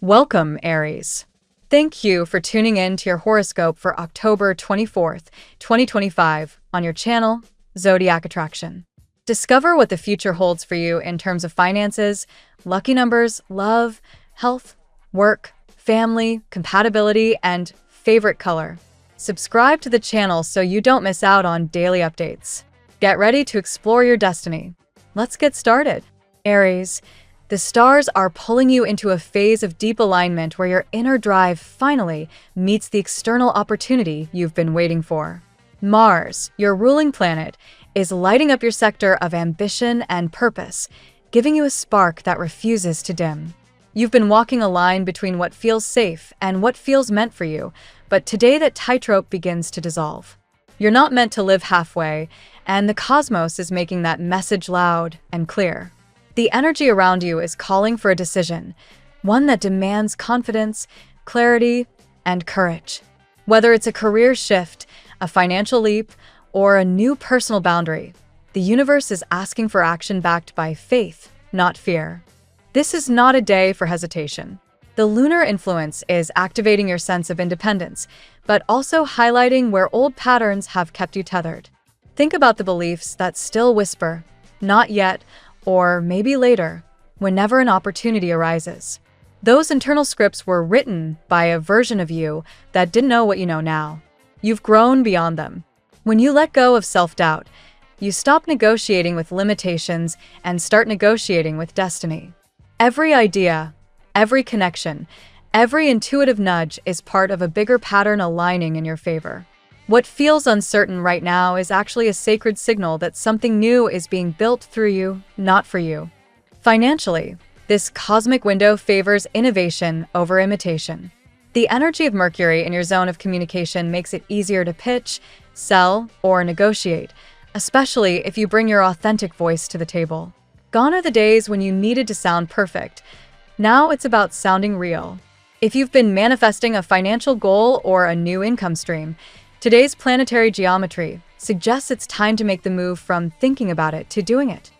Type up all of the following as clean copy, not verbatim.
Welcome, Aries. Thank you for tuning in to your horoscope for October 24th, 2025 on your channel, Zodiac Attraction. Discover what the future holds for you in terms of finances, lucky numbers, love, health, work, family, compatibility, and favorite color. Subscribe to the channel so you don't miss out on daily updates. Get ready to explore your destiny. Let's get started. Aries, the stars are pulling you into a phase of deep alignment where your inner drive finally meets the external opportunity you've been waiting for. Mars, your ruling planet, is lighting up your sector of ambition and purpose, giving you a spark that refuses to dim. You've been walking a line between what feels safe and what feels meant for you, but today that tightrope begins to dissolve. You're not meant to live halfway, and the cosmos is making that message loud and clear. The energy around you is calling for a decision, one that demands confidence, clarity, and courage. Whether it's a career shift, a financial leap, or a new personal boundary, the universe is asking for action backed by faith, not fear. This is not a day for hesitation. The lunar influence is activating your sense of independence, but also highlighting where old patterns have kept you tethered. Think about the beliefs that still whisper, "Not yet," or "maybe later," whenever an opportunity arises. Those internal scripts were written by a version of you that didn't know what you know now. You've grown beyond them. When you let go of self-doubt, you stop negotiating with limitations and start negotiating with destiny. Every idea, every connection, every intuitive nudge is part of a bigger pattern aligning in your favor. What feels uncertain right now is actually a sacred signal that something new is being built through you, not for you. Financially, this cosmic window favors innovation over imitation. The energy of Mercury in your zone of communication makes it easier to pitch, sell, or negotiate, especially if you bring your authentic voice to the table. Gone are the days when you needed to sound perfect. Now it's about sounding real. If you've been manifesting a financial goal or a new income stream, today's planetary geometry suggests it's time to make the move from thinking about it to doing it.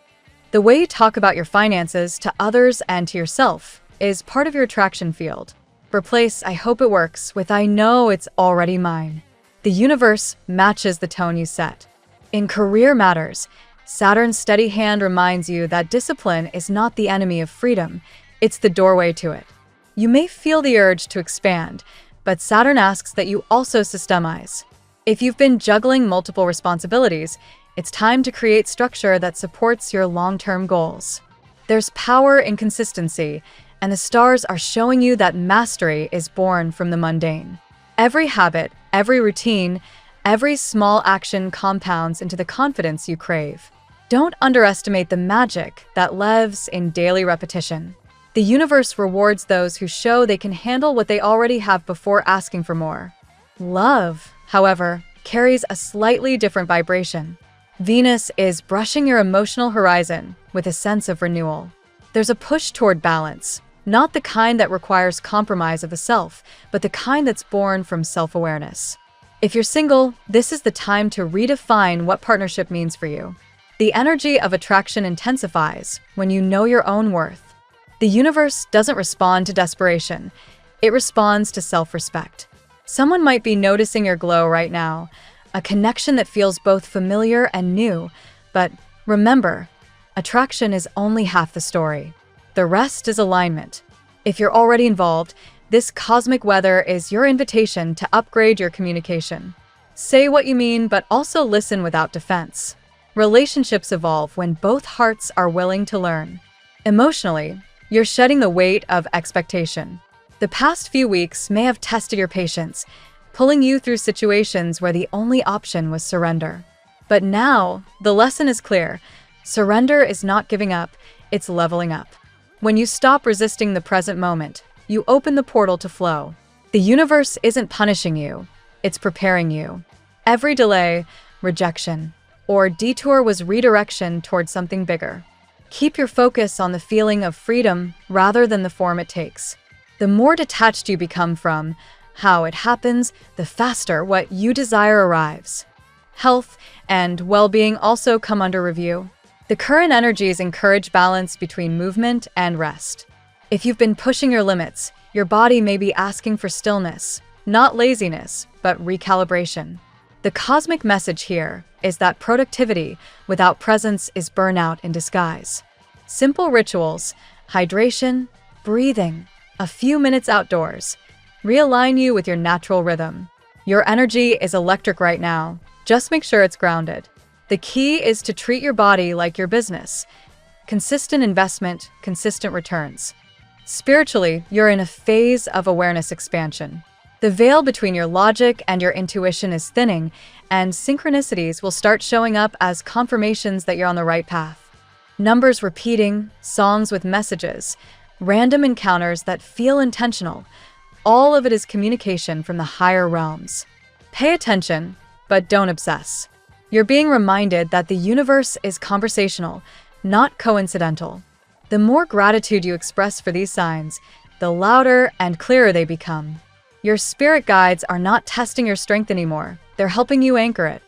The way you talk about your finances to others and to yourself is part of your attraction field. Replace "I hope it works" with "I know it's already mine." The universe matches the tone you set. In career matters, Saturn's steady hand reminds you that discipline is not the enemy of freedom, it's the doorway to it. You may feel the urge to expand, but Saturn asks that you also systemize. If you've been juggling multiple responsibilities, it's time to create structure that supports your long-term goals. There's power in consistency, and the stars are showing you that mastery is born from the mundane. Every habit, every routine, every small action compounds into the confidence you crave. Don't underestimate the magic that lives in daily repetition. The universe rewards those who show they can handle what they already have before asking for more. Love, however, carries a slightly different vibration. Venus is brushing your emotional horizon with a sense of renewal. There's a push toward balance, not the kind that requires compromise of the self, but the kind that's born from self-awareness. If you're single, this is the time to redefine what partnership means for you. The energy of attraction intensifies when you know your own worth. The universe doesn't respond to desperation, it responds to self-respect. Someone might be noticing your glow right now, a connection that feels both familiar and new, but remember, attraction is only half the story. The rest is alignment. If you're already involved, this cosmic weather is your invitation to upgrade your communication. Say what you mean, but also listen without defense. Relationships evolve when both hearts are willing to learn. Emotionally, you're shedding the weight of expectation. The past few weeks may have tested your patience, pulling you through situations where the only option was surrender. But now, the lesson is clear. Surrender is not giving up, it's leveling up. When you stop resisting the present moment, you open the portal to flow. The universe isn't punishing you, it's preparing you. Every delay, rejection, or detour was redirection towards something bigger. Keep your focus on the feeling of freedom rather than the form it takes. The more detached you become from how it happens, the faster what you desire arrives. Health and well-being also come under review. The current energies encourage balance between movement and rest. If you've been pushing your limits, Your body may be asking for stillness, not laziness, but recalibration. The cosmic message here is that productivity without presence is burnout in disguise. Simple rituals, hydration, breathing, a few minutes outdoors, realign you with your natural rhythm. Your energy is electric right now. Just make sure it's grounded. The key is to treat your body like your business. Consistent investment, consistent returns. Spiritually, you're in a phase of awareness expansion. The veil between your logic and your intuition is thinning, and synchronicities will start showing up as confirmations that you're on the right path. Numbers repeating, songs with messages, random encounters that feel intentional. All of it is communication from the higher realms. Pay attention, but don't obsess. You're being reminded that the universe is conversational, not coincidental. The more gratitude you express for these signs, the louder and clearer they become. Your spirit guides are not testing your strength anymore. They're helping you anchor it.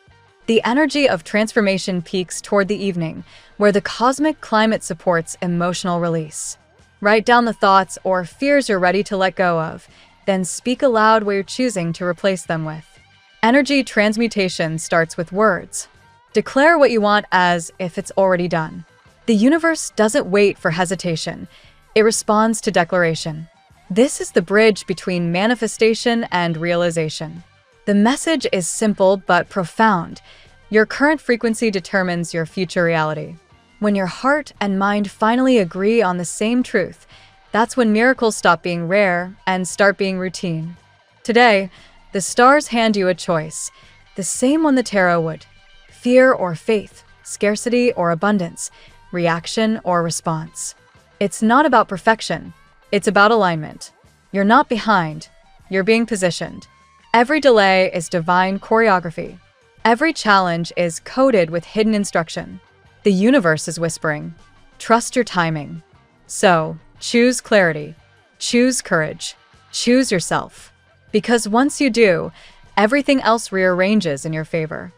The energy of transformation peaks toward the evening, where the cosmic climate supports emotional release. Write down the thoughts or fears you're ready to let go of, then speak aloud what you're choosing to replace them with. Energy transmutation starts with words. Declare what you want as if it's already done. The universe doesn't wait for hesitation. It responds to declaration. This is the bridge between manifestation and realization. The message is simple but profound. Your current frequency determines your future reality. When your heart and mind finally agree on the same truth, that's when miracles stop being rare and start being routine. Today, the stars hand you a choice, the same one the tarot would. Fear or faith, scarcity or abundance, reaction or response. It's not about perfection, it's about alignment. You're not behind, you're being positioned. Every delay is divine choreography. Every challenge is coded with hidden instruction. The universe is whispering, trust your timing. So, choose clarity, choose courage, choose yourself. Because once you do, everything else rearranges in your favor.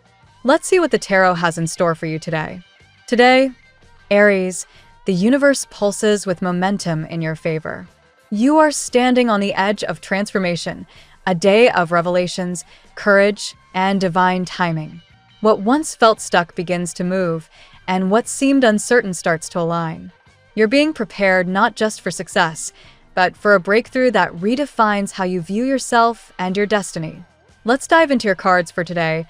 Let's see what the tarot has in store for you today. Today, Aries, the universe pulses with momentum in your favor. You are standing on the edge of transformation, a day of revelations, courage, and divine timing. What once felt stuck begins to move, and what seemed uncertain starts to align. You're being prepared not just for success, but for a breakthrough that redefines how you view yourself and your destiny. Let's dive into your cards for today.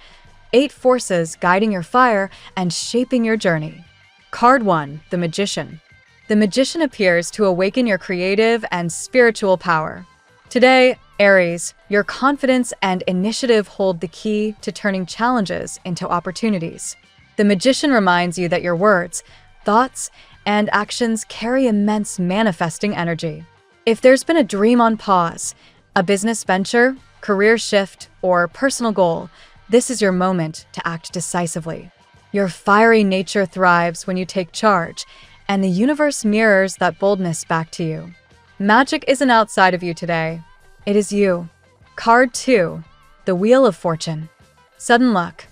8 forces guiding your fire and shaping your journey. Card 1, the Magician. The Magician appears to awaken your creative and spiritual power. Today, Aries, your confidence and initiative hold the key to turning challenges into opportunities. The Magician reminds you that your words, thoughts, and actions carry immense manifesting energy. If there's been a dream on pause, a business venture, career shift, or personal goal, this is your moment to act decisively. Your fiery nature thrives when you take charge, and the universe mirrors that boldness back to you. Magic isn't outside of you today. It is you. Card 2, the Wheel of Fortune. Sudden luck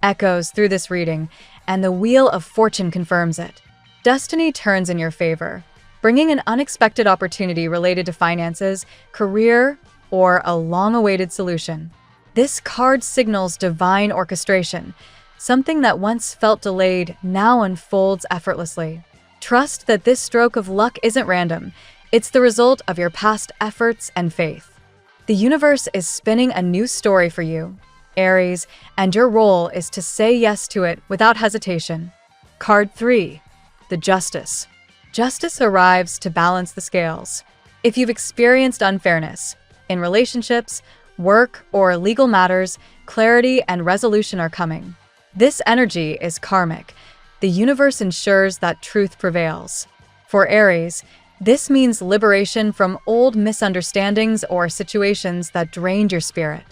echoes through this reading, and the Wheel of Fortune confirms it. Destiny turns in your favor, bringing an unexpected opportunity related to finances, career, or a long-awaited solution. This card signals divine orchestration. Something that once felt delayed now unfolds effortlessly. Trust that this stroke of luck isn't random. It's the result of your past efforts and faith. The universe is spinning a new story for you, Aries, and your role is to say yes to it without hesitation. Card 3, the Justice. Justice arrives to balance the scales. If you've experienced unfairness in relationships, work, or legal matters, clarity and resolution are coming. This energy is karmic. The universe ensures that truth prevails. For Aries, this means liberation from old misunderstandings or situations that drained your spirit.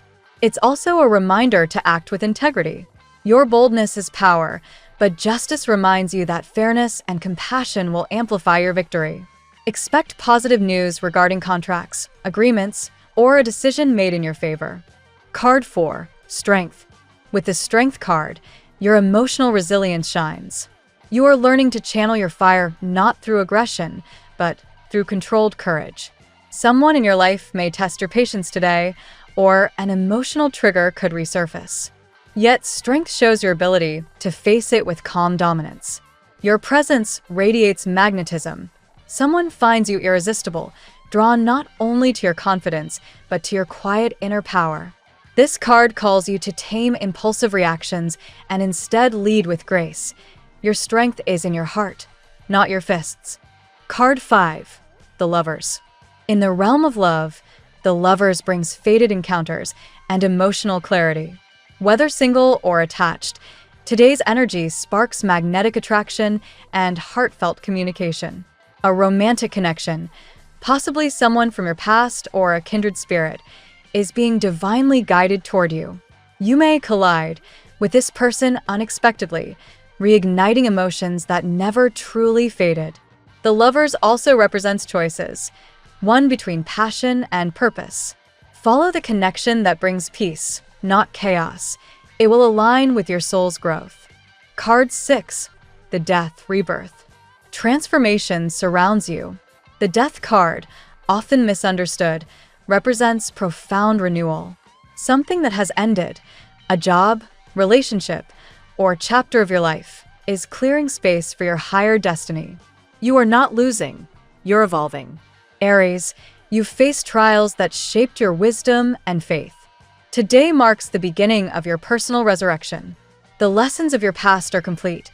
It's also a reminder to act with integrity. Your boldness is power, but justice reminds you that fairness and compassion will amplify your victory. Expect positive news regarding contracts, agreements, or a decision made in your favor. Card 4, Strength. With the Strength card, your emotional resilience shines. You are learning to channel your fire not through aggression, but through controlled courage. Someone in your life may test your patience today, or an emotional trigger could resurface. Yet strength shows your ability to face it with calm dominance. Your presence radiates magnetism. Someone finds you irresistible, drawn not only to your confidence, but to your quiet inner power. This card calls you to tame impulsive reactions and instead lead with grace. Your strength is in your heart, not your fists. Card 5, the Lovers. In the realm of love, the Lovers brings fated encounters and emotional clarity. Whether single or attached, today's energy sparks magnetic attraction and heartfelt communication. A romantic connection, possibly someone from your past or a kindred spirit, is being divinely guided toward you. You may collide with this person unexpectedly, reigniting emotions that never truly faded. The Lovers also represents choices, one between passion and purpose. Follow the connection that brings peace, not chaos. It will align with your soul's growth. Card 6, the Death Rebirth. Transformation surrounds you. The Death card, often misunderstood, represents profound renewal. Something that has ended, a job, relationship, or chapter of your life, is clearing space for your higher destiny. You are not losing, you're evolving. Aries, you've faced trials that shaped your wisdom and faith. Today marks the beginning of your personal resurrection. The lessons of your past are complete.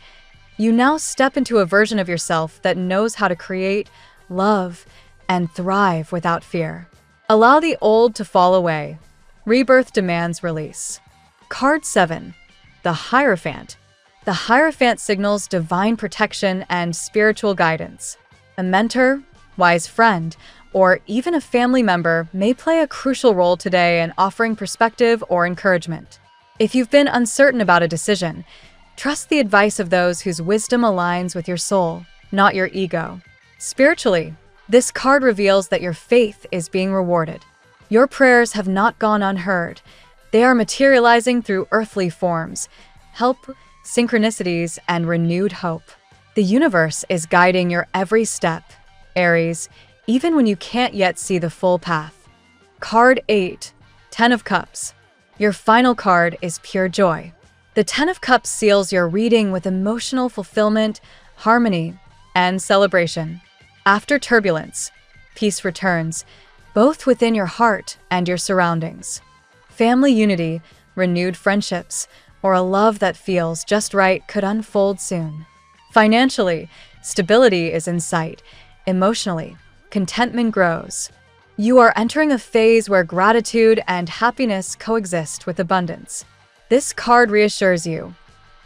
You now step into a version of yourself that knows how to create, love, and thrive without fear. Allow the old to fall away. Rebirth demands release. Card 7, the Hierophant. The Hierophant signals divine protection and spiritual guidance. A mentor, wise friend, or even a family member may play a crucial role today in offering perspective or encouragement. If you've been uncertain about a decision, trust the advice of those whose wisdom aligns with your soul, not your ego. Spiritually, this card reveals that your faith is being rewarded. Your prayers have not gone unheard. They are materializing through earthly forms, help, synchronicities, and renewed hope. The universe is guiding your every step, Aries, even when you can't yet see the full path. Card 8, Ten of Cups. Your final card is pure joy. The Ten of Cups seals your reading with emotional fulfillment, harmony, and celebration. After turbulence, peace returns, both within your heart and your surroundings. Family unity, renewed friendships, or a love that feels just right could unfold soon. Financially, stability is in sight. Emotionally, contentment grows. You are entering a phase where gratitude and happiness coexist with abundance. This card reassures you.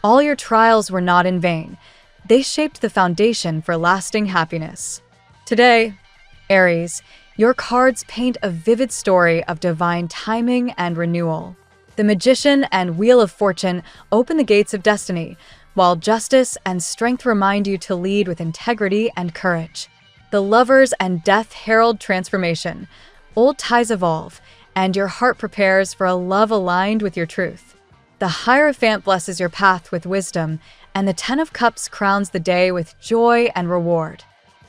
All your trials were not in vain. They shaped the foundation for lasting happiness. Today, Aries, your cards paint a vivid story of divine timing and renewal. The Magician and Wheel of Fortune open the gates of destiny, while justice and strength remind you to lead with integrity and courage. The Lovers and Death herald transformation. Old ties evolve, and your heart prepares for a love aligned with your truth. The Hierophant blesses your path with wisdom, and the Ten of Cups crowns the day with joy and reward.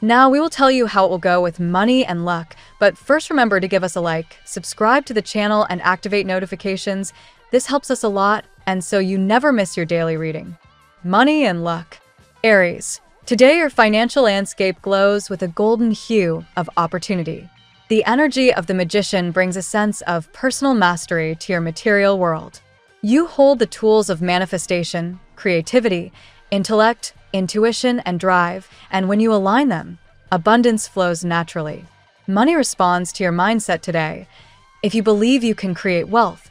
Now we will tell you how it will go with money and luck, but first remember to give us a like, subscribe to the channel, and activate notifications. This helps us a lot, and so you never miss your daily reading. Money and luck. Aries, today your financial landscape glows with a golden hue of opportunity. The energy of the Magician brings a sense of personal mastery to your material world. You hold the tools of manifestation, creativity, intellect, intuition, and drive, and when you align them, abundance flows naturally. Money responds to your mindset today. If you believe you can create wealth,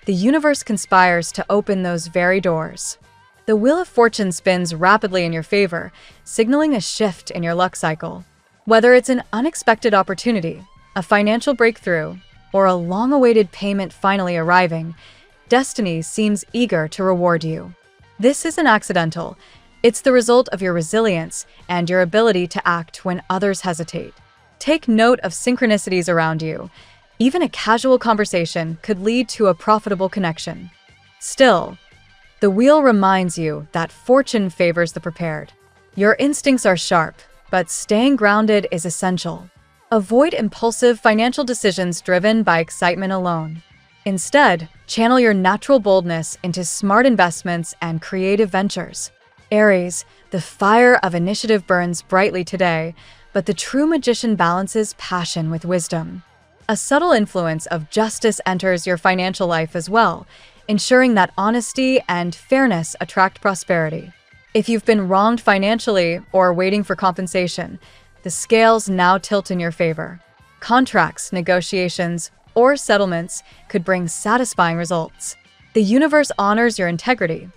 the universe conspires to open those very doors. The Wheel of Fortune spins rapidly in your favor, signaling a shift in your luck cycle. Whether it's an unexpected opportunity, a financial breakthrough, or a long-awaited payment finally arriving, destiny seems eager to reward you. This isn't accidental. It's the result of your resilience and your ability to act when others hesitate. Take note of synchronicities around you. Even a casual conversation could lead to a profitable connection. Still, the wheel reminds you that fortune favors the prepared. Your instincts are sharp, but staying grounded is essential. Avoid impulsive financial decisions driven by excitement alone. Instead, channel your natural boldness into smart investments and creative ventures. Aries, the fire of initiative burns brightly today, but the true magician balances passion with wisdom. A subtle influence of justice enters your financial life as well, ensuring that honesty and fairness attract prosperity. If you've been wronged financially or waiting for compensation, the scales now tilt in your favor. Contracts, negotiations, or settlements could bring satisfying results. The universe honors your integrity.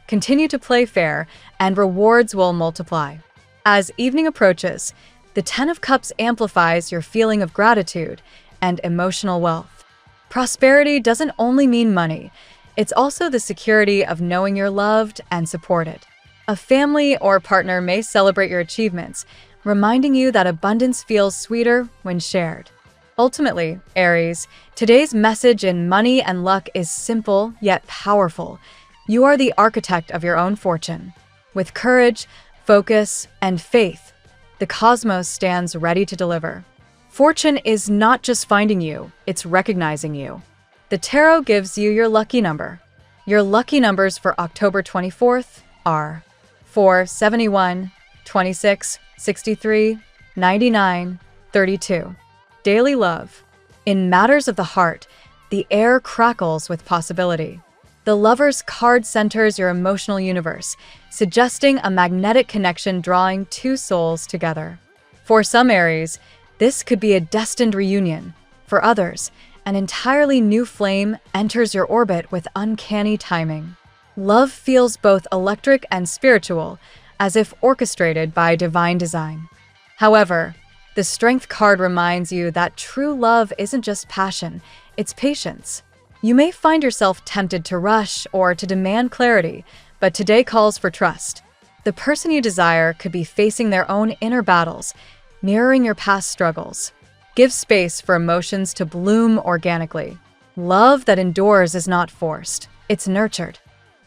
Continue to play fair, and rewards will multiply. As evening approaches, the Ten of Cups amplifies your feeling of gratitude and emotional wealth. Prosperity doesn't only mean money, it's also the security of knowing you're loved and supported. A family or partner may celebrate your achievements, reminding you that abundance feels sweeter when shared. Ultimately, Aries, today's message in Money and Luck is simple yet powerful. You are the architect of your own fortune. With courage, focus, and faith, the cosmos stands ready to deliver. Fortune is not just finding you, it's recognizing you. The tarot gives you your lucky number. Your lucky numbers for October 24th are 4, 71, 26, 63, 99, 32. Daily love. In matters of the heart, the air crackles with possibility. The Lover's card centers your emotional universe, suggesting a magnetic connection drawing two souls together. For some Aries, this could be a destined reunion. For others, an entirely new flame enters your orbit with uncanny timing. Love feels both electric and spiritual, as if orchestrated by divine design. However, the Strength card reminds you that true love isn't just passion, it's patience. You may find yourself tempted to rush or to demand clarity, but today calls for trust. The person you desire could be facing their own inner battles, mirroring your past struggles. Give space for emotions to bloom organically. Love that endures is not forced, it's nurtured.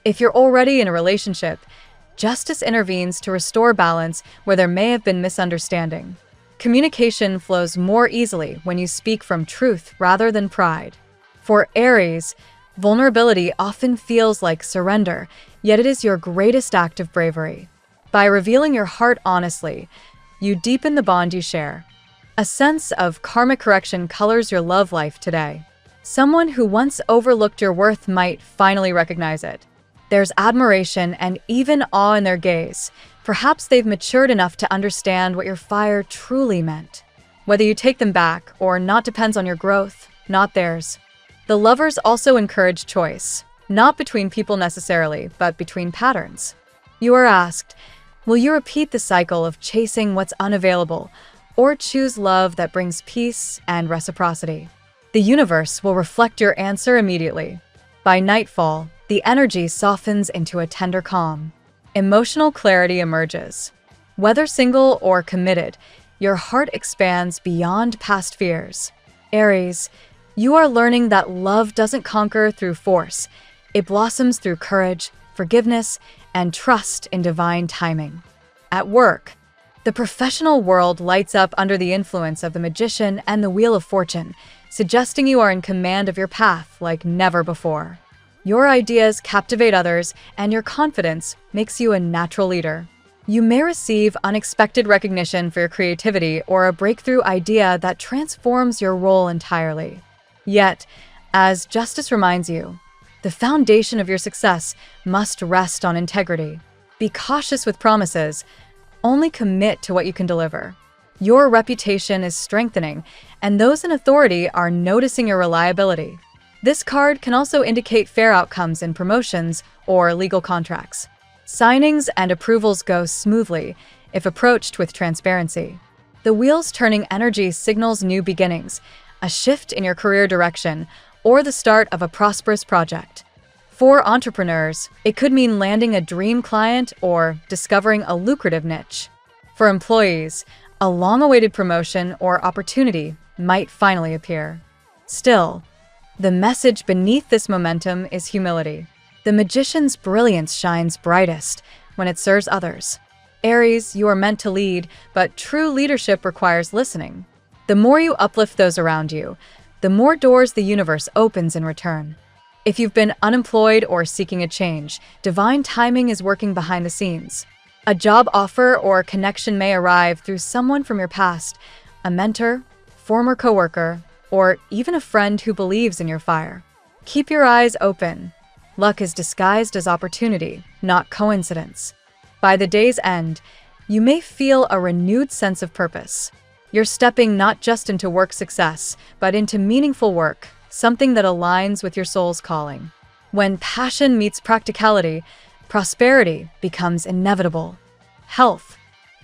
If you're already in a relationship, justice intervenes to restore balance where there may have been misunderstanding. Communication flows more easily when you speak from truth rather than pride. For Aries, vulnerability often feels like surrender, yet it is your greatest act of bravery. By revealing your heart honestly, you deepen the bond you share. A sense of karmic correction colors your love life today. Someone who once overlooked your worth might finally recognize it. There's admiration and even awe in their gaze. Perhaps they've matured enough to understand what your fire truly meant. Whether you take them back or not depends on your growth, not theirs. The Lovers also encourage choice, not between people necessarily, but between patterns. You are asked, will you repeat the cycle of chasing what's unavailable, or choose love that brings peace and reciprocity? The universe will reflect your answer immediately. By nightfall, the energy softens into a tender calm. Emotional clarity emerges. Whether single or committed, your heart expands beyond past fears. Aries, you are learning that love doesn't conquer through force. It blossoms through courage, forgiveness, and trust in divine timing. At work, the professional world lights up under the influence of the Magician and the Wheel of Fortune, suggesting you are in command of your path like never before. Your ideas captivate others, and your confidence makes you a natural leader. You may receive unexpected recognition for your creativity or a breakthrough idea that transforms your role entirely. Yet, as justice reminds you, the foundation of your success must rest on integrity. Be cautious with promises. Only commit to what you can deliver. Your reputation is strengthening, and those in authority are noticing your reliability. This card can also indicate fair outcomes in promotions or legal contracts. Signings and approvals go smoothly if approached with transparency. The wheels turning energy signals new beginnings, a shift in your career direction, or the start of a prosperous project. For entrepreneurs, it could mean landing a dream client or discovering a lucrative niche. For employees, a long-awaited promotion or opportunity might finally appear. Still, the message beneath this momentum is humility. The Magician's brilliance shines brightest when it serves others. Aries, you are meant to lead, but true leadership requires listening. The more you uplift those around you, the more doors the universe opens in return. If you've been unemployed or seeking a change, divine timing is working behind the scenes. A job offer or connection may arrive through someone from your past, a mentor, former coworker, or even a friend who believes in your fire. Keep your eyes open. Luck is disguised as opportunity, not coincidence. By the day's end, you may feel a renewed sense of purpose. You're stepping not just into work success, but into meaningful work, something that aligns with your soul's calling. When passion meets practicality, prosperity becomes inevitable. Health.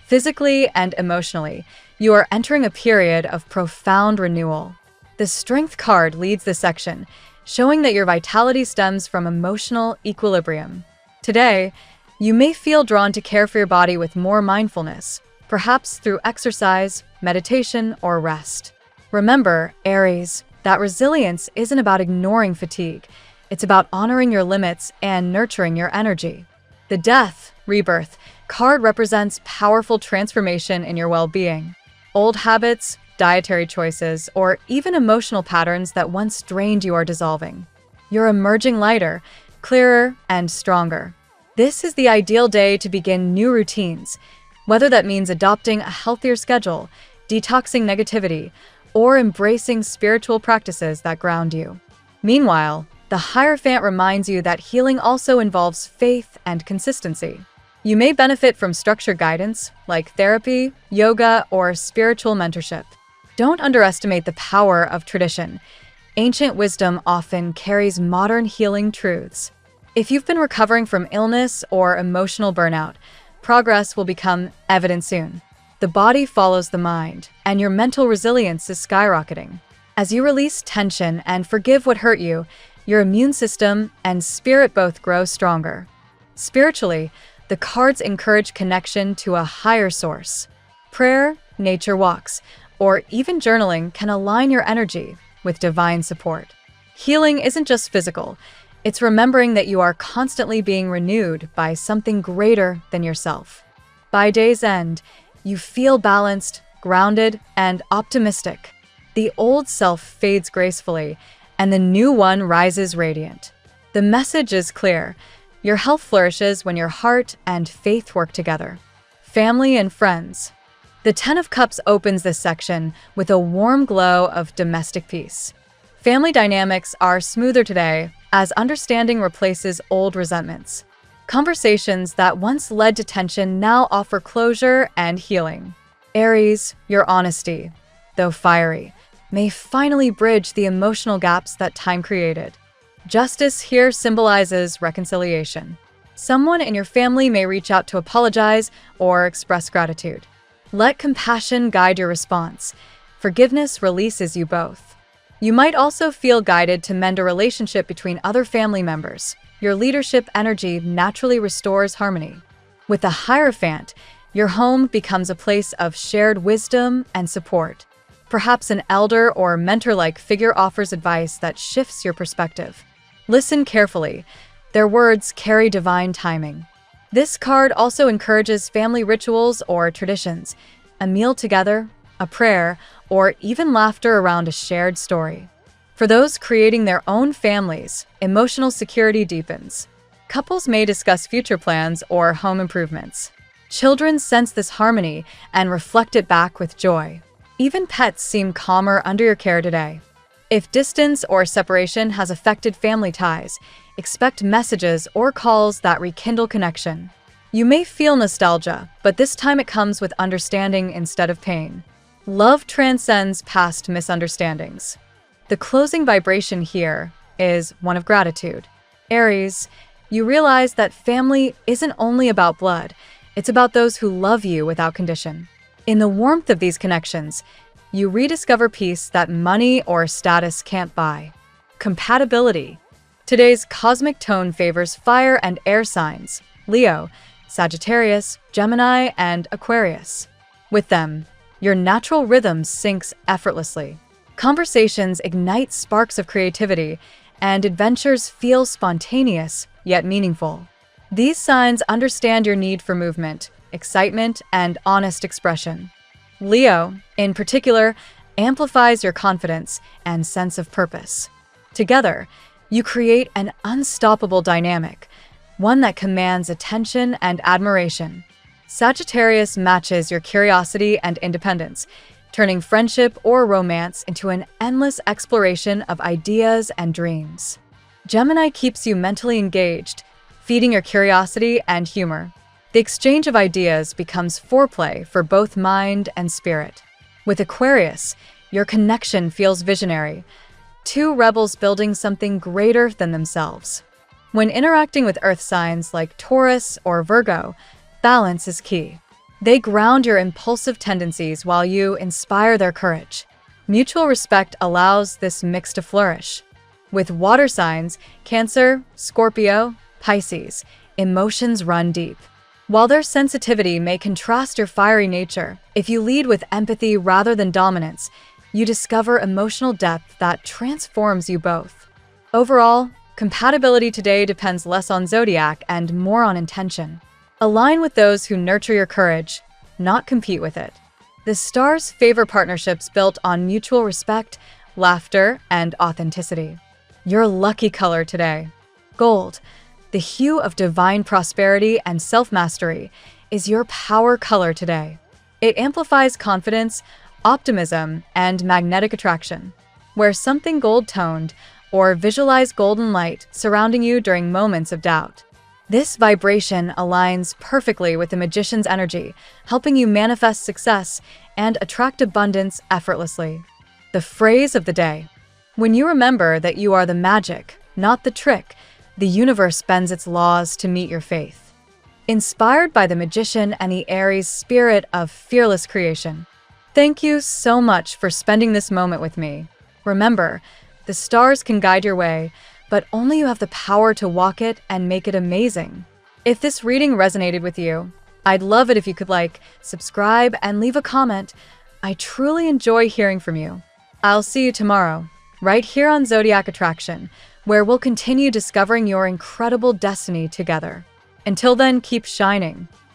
Physically and emotionally, you are entering a period of profound renewal. The Strength card leads this section, showing that your vitality stems from emotional equilibrium. Today, you may feel drawn to care for your body with more mindfulness, perhaps through exercise, meditation, or rest. Remember, Aries, that resilience isn't about ignoring fatigue. It's about honoring your limits and nurturing your energy. The Death, Rebirth, card represents powerful transformation in your well-being. Old habits, dietary choices, or even emotional patterns that once drained you are dissolving. You're emerging lighter, clearer, and stronger. This is the ideal day to begin new routines, whether that means adopting a healthier schedule, detoxing negativity, or embracing spiritual practices that ground you. Meanwhile, the Hierophant reminds you that healing also involves faith and consistency. You may benefit from structured guidance, like therapy, yoga, or spiritual mentorship. Don't underestimate the power of tradition. Ancient wisdom often carries modern healing truths. If you've been recovering from illness or emotional burnout, progress will become evident soon. The body follows the mind, and your mental resilience is skyrocketing. As you release tension and forgive what hurt you, your immune system and spirit both grow stronger. Spiritually, the cards encourage connection to a higher source. Prayer, nature walks, or even journaling can align your energy with divine support. Healing isn't just physical, it's remembering that you are constantly being renewed by something greater than yourself. By day's end, you feel balanced, grounded, and optimistic. The old self fades gracefully, and the new one rises radiant. The message is clear. Your health flourishes when your heart and faith work together. Family and friends. The Ten of Cups opens this section with a warm glow of domestic peace. Family dynamics are smoother today as understanding replaces old resentments. Conversations that once led to tension now offer closure and healing. Aries, your honesty, though fiery, may finally bridge the emotional gaps that time created. Justice here symbolizes reconciliation. Someone in your family may reach out to apologize or express gratitude. Let compassion guide your response. Forgiveness releases you both. You might also feel guided to mend a relationship between other family members. Your leadership energy naturally restores harmony. With the Hierophant, your home becomes a place of shared wisdom and support. Perhaps an elder or mentor-like figure offers advice that shifts your perspective. Listen carefully. Their words carry divine timing. This card also encourages family rituals or traditions, a meal together, a prayer, or even laughter around a shared story. For those creating their own families, emotional security deepens. Couples may discuss future plans or home improvements. Children sense this harmony and reflect it back with joy. Even pets seem calmer under your care today. If distance or separation has affected family ties, expect messages or calls that rekindle connection. You may feel nostalgia, but this time it comes with understanding instead of pain. Love transcends past misunderstandings. The closing vibration here is one of gratitude. Aries, you realize that family isn't only about blood, it's about those who love you without condition. In the warmth of these connections, you rediscover peace that money or status can't buy. Compatibility. Today's cosmic tone favors fire and air signs, Leo, Sagittarius, Gemini, and Aquarius. With them, your natural rhythm syncs effortlessly. Conversations ignite sparks of creativity, and adventures feel spontaneous yet meaningful. These signs understand your need for movement, excitement, and honest expression. Leo, in particular, amplifies your confidence and sense of purpose. Together, you create an unstoppable dynamic, one that commands attention and admiration. Sagittarius matches your curiosity and independence, turning friendship or romance into an endless exploration of ideas and dreams. Gemini keeps you mentally engaged, feeding your curiosity and humor. The exchange of ideas becomes foreplay for both mind and spirit. With Aquarius, your connection feels visionary, two rebels building something greater than themselves. When interacting with earth signs like Taurus or Virgo, balance is key. They ground your impulsive tendencies while you inspire their courage. Mutual respect allows this mix to flourish. With water signs, Cancer, Scorpio, Pisces, emotions run deep. While their sensitivity may contrast your fiery nature, if you lead with empathy rather than dominance, you discover emotional depth that transforms you both. Overall, compatibility today depends less on zodiac and more on intention. Align with those who nurture your courage, not compete with it. The stars favor partnerships built on mutual respect, laughter, and authenticity. Your lucky color today: gold, the hue of divine prosperity and self-mastery, is your power color today. It amplifies confidence, optimism, and magnetic attraction. Wear something gold-toned or visualize golden light surrounding you during moments of doubt. This vibration aligns perfectly with the magician's energy, helping you manifest success and attract abundance effortlessly. The phrase of the day: when you remember that you are the magic, not the trick, the universe bends its laws to meet your faith. Inspired by the magician and the Aries spirit of fearless creation. Thank you so much for spending this moment with me. Remember, the stars can guide your way, but only you have the power to walk it and make it amazing. If this reading resonated with you, I'd love it if you could subscribe, and leave a comment. I truly enjoy hearing from you. I'll see you tomorrow, right here on Zodiac Attraction, where we'll continue discovering your incredible destiny together. Until then, keep shining.